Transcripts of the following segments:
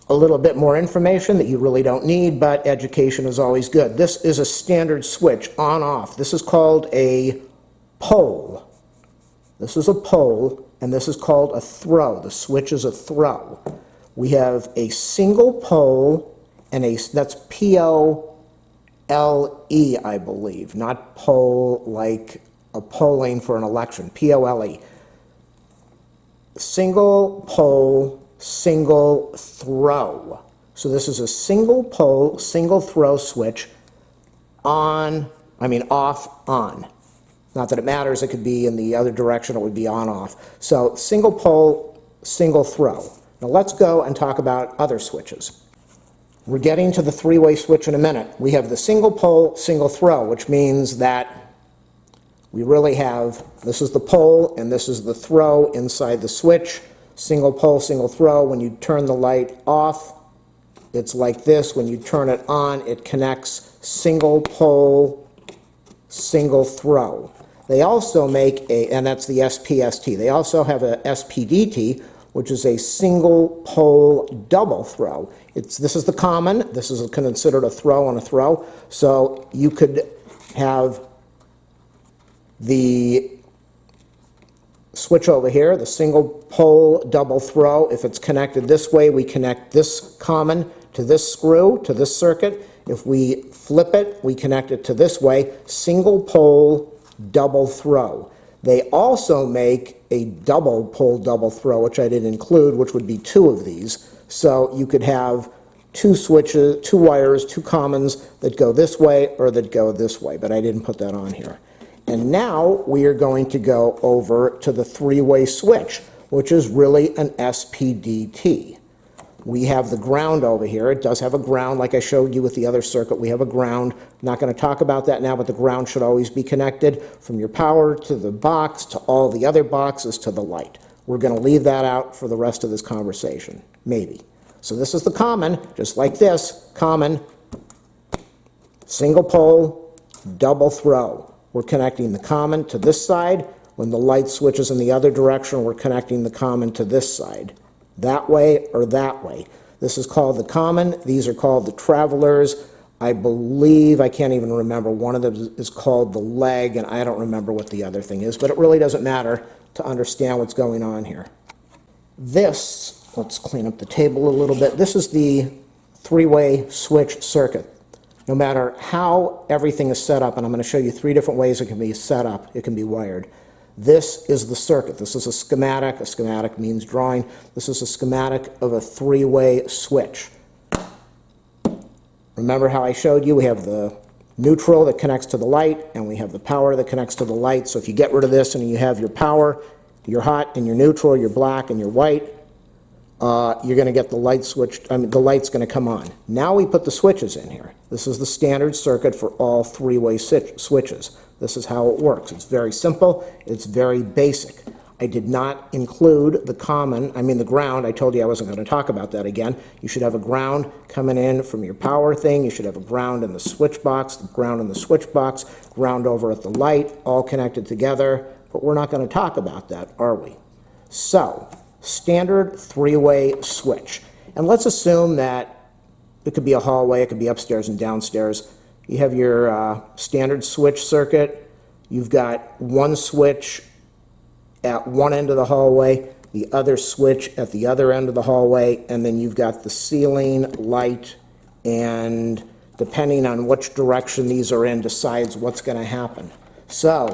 a little bit more information that you really don't need, but education is always good. This is a standard switch, on-off. This is called a pole. This is a pole, and this is called a throw. The switch is a throw. We have a single pole, and that's P-O-L-E, I believe, not pole like a polling for an election, P-O-L-E. Single pole, single throw. So this is a single pole, single throw switch, off, on. Not that it matters, it could be in the other direction, it would be on, off. So single pole, single throw. Now let's go and talk about other switches. We're getting to the three-way switch in a minute. We have the single pole, single throw, which means that we really have, this is the pole and this is the throw inside the switch. Single pole, single throw. When you turn the light off, it's like this. When you turn it on, it connects single pole, single throw. They also make and that's the SPST. They also have a SPDT, which is a single pole double throw. This is the common. This is considered a throw on a throw. So you could have the switch over here, the single pole double throw. If it's connected this way, we connect this common to this screw, to this circuit. If we flip it, we connect it to this way, single pole double throw. They also make a double pole double throw, which I didn't include, which would be two of these. So you could have two switches, two wires, two commons that go this way or that go this way, but I didn't put that on here. And now we are going to go over to the three-way switch, which is really an SPDT. We have the ground over here. It does have a ground, like I showed you with the other circuit. We have a ground. I'm not going to talk about that now, but the ground should always be connected from your power to the box to all the other boxes to the light. We're going to leave that out for the rest of this conversation, maybe. So this is the common, just like this, common, single pole, double throw. We're connecting the common to this side. When the light switches in the other direction, we're connecting the common to this side. That way or that way. This is called the common. These are called the travelers. I believe, I can't even remember, one of them is called the leg, and I don't remember what the other thing is, but it really doesn't matter to understand what's going on here. This, let's clean up the table a little bit. This is the three-way switch circuit. No matter how everything is set up, and I'm going to show you three different ways it can be set up, it can be wired. This is the circuit. This is a schematic. A schematic means drawing. This is a schematic of a three-way switch. Remember how I showed you? We have the neutral that connects to the light, and we have the power that connects to the light. So if you get rid of this and you have your power, your hot and your neutral, your black and your white, you're going to get the light switch, the light's going to come on. Now we put the switches in here. This is the standard circuit for all three-way switches. This is how it works. It's very simple. It's very basic. I did not include the the ground. I told you I wasn't going to talk about that again. You should have a ground coming in from your power thing. You should have a ground in the switch box, the ground in the switch box, ground over at the light, all connected together. But we're not going to talk about that, are we? So, standard three-way switch. And let's assume that it could be a hallway, it could be upstairs and downstairs. You have your standard switch circuit. You've got one switch at one end of the hallway, the other switch at the other end of the hallway, and then you've got the ceiling, light, and depending on which direction these are in decides what's going to happen. So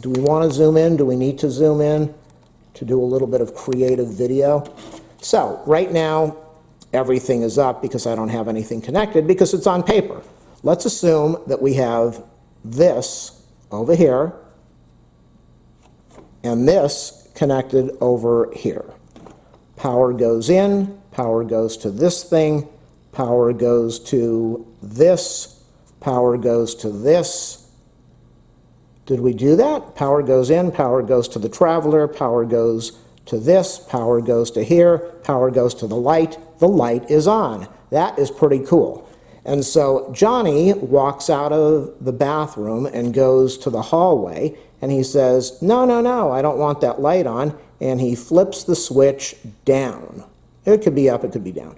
do we want to zoom in? Do we need to zoom in to do a little bit of creative video? So right now, everything is up because I don't have anything connected because it's on paper. Let's assume that we have this over here and this connected over here. Power goes in, power goes to this thing, power goes to this, power goes to this. Did we do that? Power goes in, power goes to the traveler, power goes to this, power goes to here, power goes to the light. The light is on. That is pretty cool. And so Johnny walks out of the bathroom and goes to the hallway, and he says, no, no, no, I don't want that light on, and he flips the switch down. It could be up, it could be down.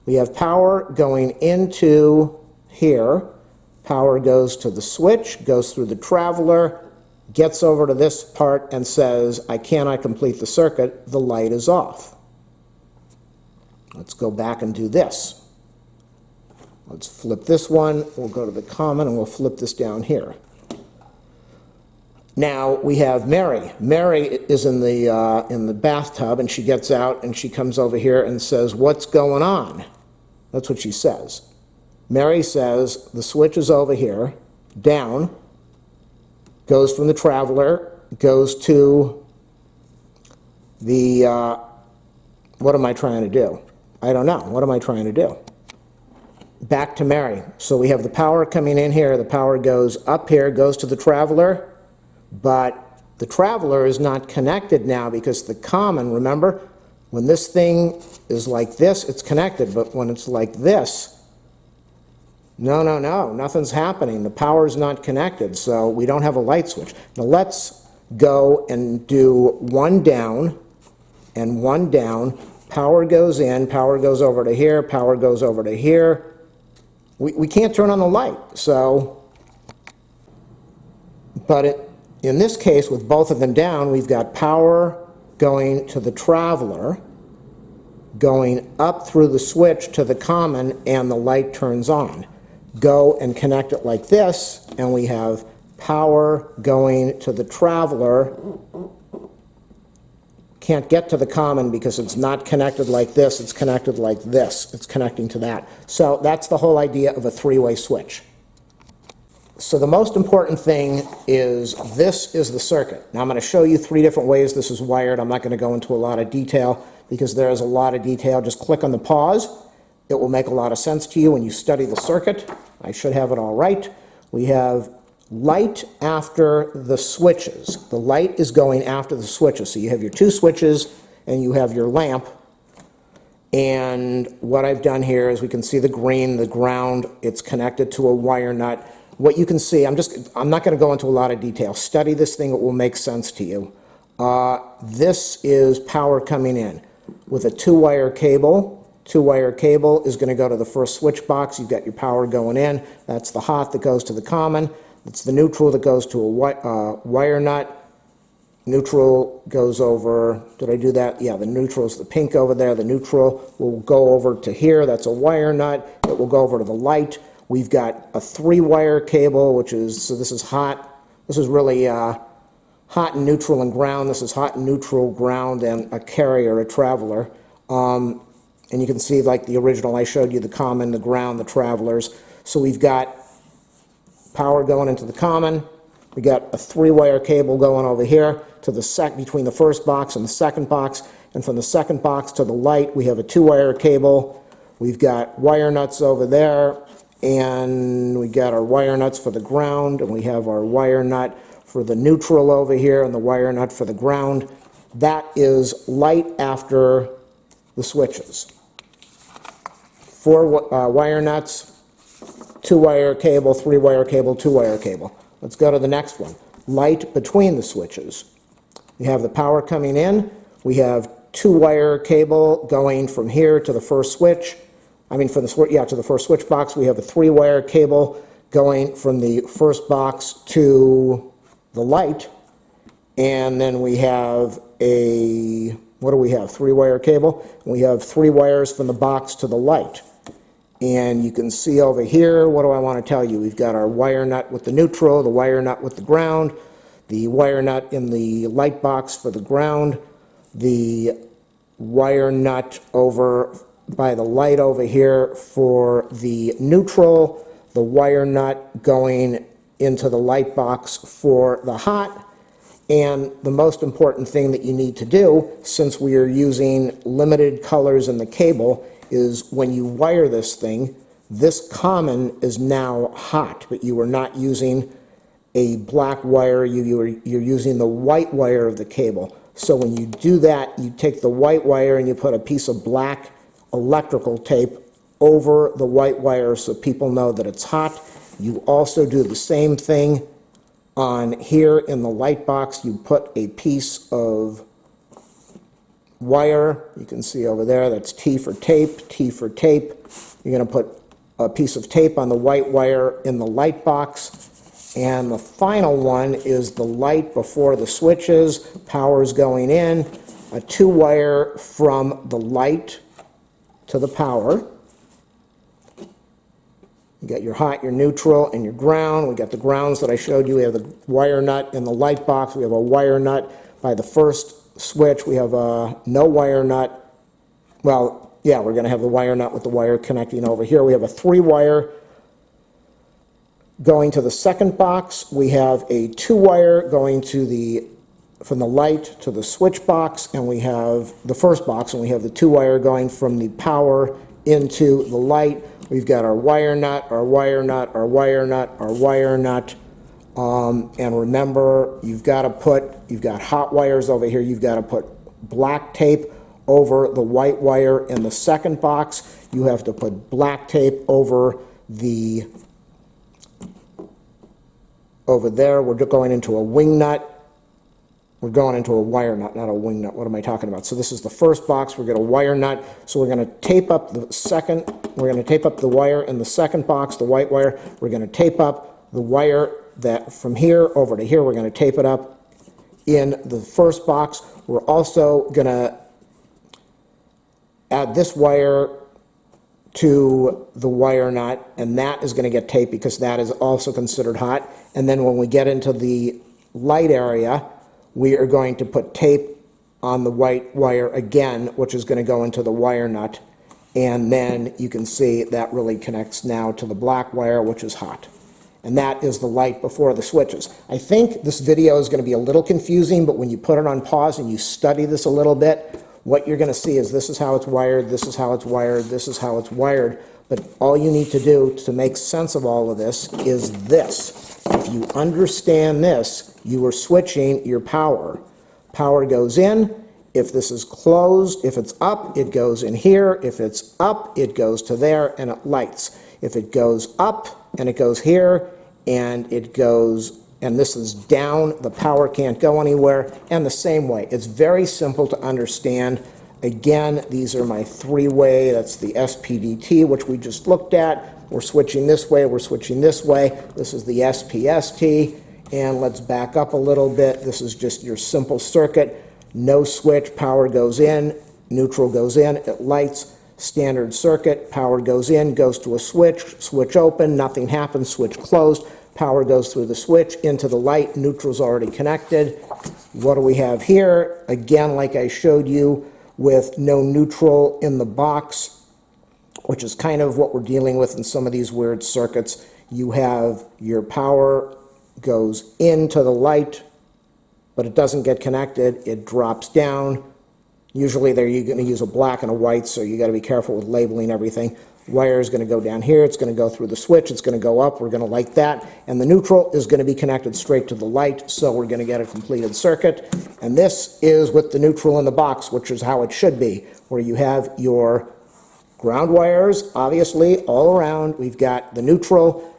We have power going into here. Power goes to the switch, goes through the traveler, gets over to this part and says, I cannot complete the circuit, the light is off. Let's go back and do this. Let's flip this one, we'll go to the common and we'll flip this down here. Now we have Mary. Mary is in the bathtub and she gets out and she comes over here and says, what's going on? That's what she says. Mary says, the switch is over here, down, goes from the traveler, goes to the, what am I trying to do? I don't know. What am I trying to do? Back to Mary. So we have the power coming in here. The power goes up here, goes to the traveler, but the traveler is not connected now because the common, remember, when this thing is like this, it's connected, but when it's like this, no, nothing's happening. The power is not connected, so we don't have a light switch. Now let's go and do one down and one down. Power goes in, power goes over to here, power goes over to here. We can't turn on the light, so, but in this case, with both of them down, we've got power going to the traveler, going up through the switch to the common, and the light turns on. Go and connect it like this, and we have power going to the traveler. Can't get to the common because it's not connected like this, it's connected like this. It's connecting to that. So that's the whole idea of a three-way switch. So the most important thing is this is the circuit. Now I'm going to show you three different ways this is wired. I'm not going to go into a lot of detail because there is a lot of detail. Just click on the pause. It will make a lot of sense to you when you study the circuit. I should have it all right. We have light after the switches. The light is going after the switches. So you have your two switches and you have your lamp. And what I've done here is we can see the green, the ground, it's connected to a wire nut. What you can see, I'm not going to go into a lot of detail. Study this thing, it will make sense to you. This is power coming in with a two-wire cable. Two-wire cable is going to go to the first switch box. You've got your power going in. That's the hot that goes to the common. It's the neutral that goes to a wire nut. Neutral goes over, did I do that? Yeah, the neutral is the pink over there. The neutral will go over to here. That's a wire nut. It will go over to the light. We've got a three-wire cable, which is, so this is hot. This is really hot and neutral and ground. This is hot and neutral, ground, and a carrier, a traveler. And you can see, like the original, I showed you the common, the ground, the travelers. So we've got power going into the common. We got a three-wire cable going over here to the between the first box and the second box. And from the second box to the light, we have a two-wire cable. We've got wire nuts over there, and we got our wire nuts for the ground, and we have our wire nut for the neutral over here, and the wire nut for the ground. That is light after the switches. Four wire nuts, two-wire cable, three-wire cable, two-wire cable. Let's go to the next one. Light between the switches. We have the power coming in. We have two-wire cable going from here to the first switch. To the first switch box. We have a three-wire cable going from the first box to the light. And then we have what do we have? Three-wire cable. We have three wires from the box to the light. And you can see over here, what do I want to tell you? We've got our wire nut with the neutral, the wire nut with the ground, the wire nut in the light box for the ground, the wire nut over by the light over here for the neutral, the wire nut going into the light box for the hot. And the most important thing that you need to do, since we are using limited colors in the cable, is when you wire this thing, this common is now hot, but you are not using a black wire, you're using the white wire of the cable. So when you do that, you take the white wire and you put a piece of black electrical tape over the white wire so people know that it's hot. You also do the same thing on here in the light box. You put a piece of wire. You can see over there, that's T for tape, T for tape. You're going to put a piece of tape on the white wire in the light box. And the final one is the light before the switches. Power's going in. A 2-wire from the light to the power. You got your hot, your neutral, and your ground. We got the grounds that I showed you. We have the wire nut in the light box. We have a wire nut by the first switch. We have a no wire nut. Well, yeah, we're going to have the wire nut with the wire connecting over here. We have a 3-wire going to the second box. We have a 2-wire going to from the light to the switch box, and we have the first box, and we have the 2-wire going from the power into the light. We've got our wire nut, our wire nut, our wire nut, our wire nut. And remember, you've got hot wires over here. You've got to put black tape over the white wire in the second box. You have to put black tape over there. We're going into a wing nut. We're going into a wire nut, not a wing nut. What am I talking about? So this is the first box. We're going to wire nut. So we're going to tape up the second. We're going to tape up the wire in the second box, the white wire. We're going to tape up the wire that from here over to here. We're going to tape it up in the first box. We're also going to add this wire to the wire nut, and that is going to get taped because that is also considered hot. And then when we get into the light area, we are going to put tape on the white wire again, which is going to go into the wire nut. And then you can see that really connects now to the black wire, which is hot. And that is the light before the switches. I think this video is going to be a little confusing, but when you put it on pause and you study this a little bit, what you're going to see is this is how it's wired, this is how it's wired, this is how it's wired. But all you need to do to make sense of all of this is this. If you understand this, you are switching your power. Power goes in. If this is closed, if it's up, it goes in here. If it's up, it goes to there and it lights. If it goes up and it goes here and it goes, and this is down, the power can't go anywhere. And the same way. It's very simple to understand. Again, these are my 3-way, that's the SPDT, which we just looked at. We're switching this way, we're switching this way. This is the SPST, and let's back up a little bit. This is just your simple circuit. No switch, power goes in, neutral goes in, it lights. Standard circuit, power goes in, goes to a switch, switch open, nothing happens, switch closed. Power goes through the switch into the light, neutral's already connected. What do we have here? Again, like I showed you, with no neutral in the box, which is kind of what we're dealing with in some of these weird circuits. You have your power goes into the light, but it doesn't get connected. It drops down. Usually there you're going to use a black and a white, so you got to be careful with labeling everything. Wire is going to go down here. It's going to go through the switch. It's going to go up. We're going to light that. And the neutral is going to be connected straight to the light, so we're going to get a completed circuit. And this is with the neutral in the box, which is how it should be, where you have your ground wires, obviously, all around. We've got the neutral,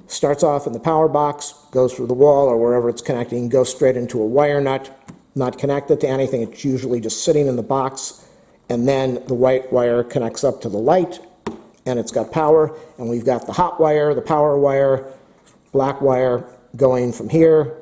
starts off in the power box, goes through the wall or wherever it's connecting, goes straight into a wire nut, not connected to anything. It's usually just sitting in the box. And then the white wire connects up to the light, and it's got power, and we've got the hot wire, the power wire, black wire going from here,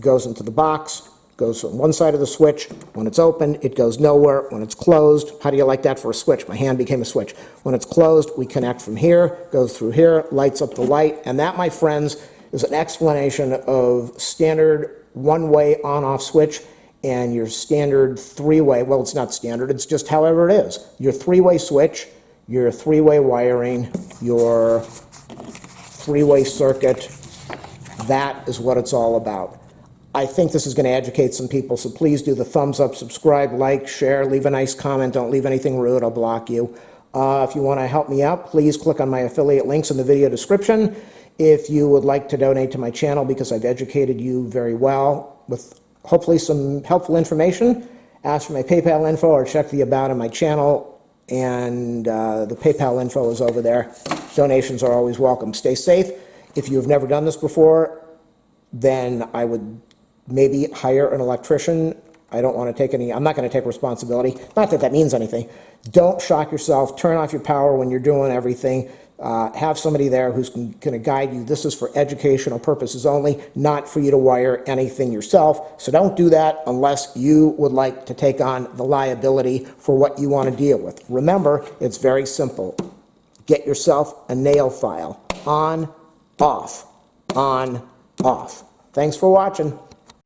goes into the box, goes from one side of the switch. When it's open, it goes nowhere. When it's closed, how do you like that for a switch? My hand became a switch. When it's closed, we connect from here, goes through here, lights up the light, and that, my friends, is an explanation of standard 1-way on-off switch and your standard 3-way, well, it's not standard, it's just however it is. Your 3-way switch, your 3-way wiring, your 3-way circuit, that is what it's all about. I think this is going to educate some people, so please do the thumbs up, subscribe, like, share, leave a nice comment. Don't leave anything rude, I'll block you. If you want to help me out, please click on my affiliate links in the video description. If you would like to donate to my channel because I've educated you very well with hopefully some helpful information, ask for my PayPal info or check the About on my channel, and the PayPal info is over there. Donations are always welcome. Stay safe. If you've never done this before, then I would maybe hire an electrician. I don't want to take any, I'm not going to take responsibility. Not that that means anything. Don't shock yourself. Turn off your power when you're doing everything. Have somebody there who's going to guide you. This is for educational purposes only, not for you to wire anything yourself. So don't do that unless you would like to take on the liability for what you want to deal with. Remember, it's very simple. Get yourself a nail file. On, off, on, off. Thanks for watching.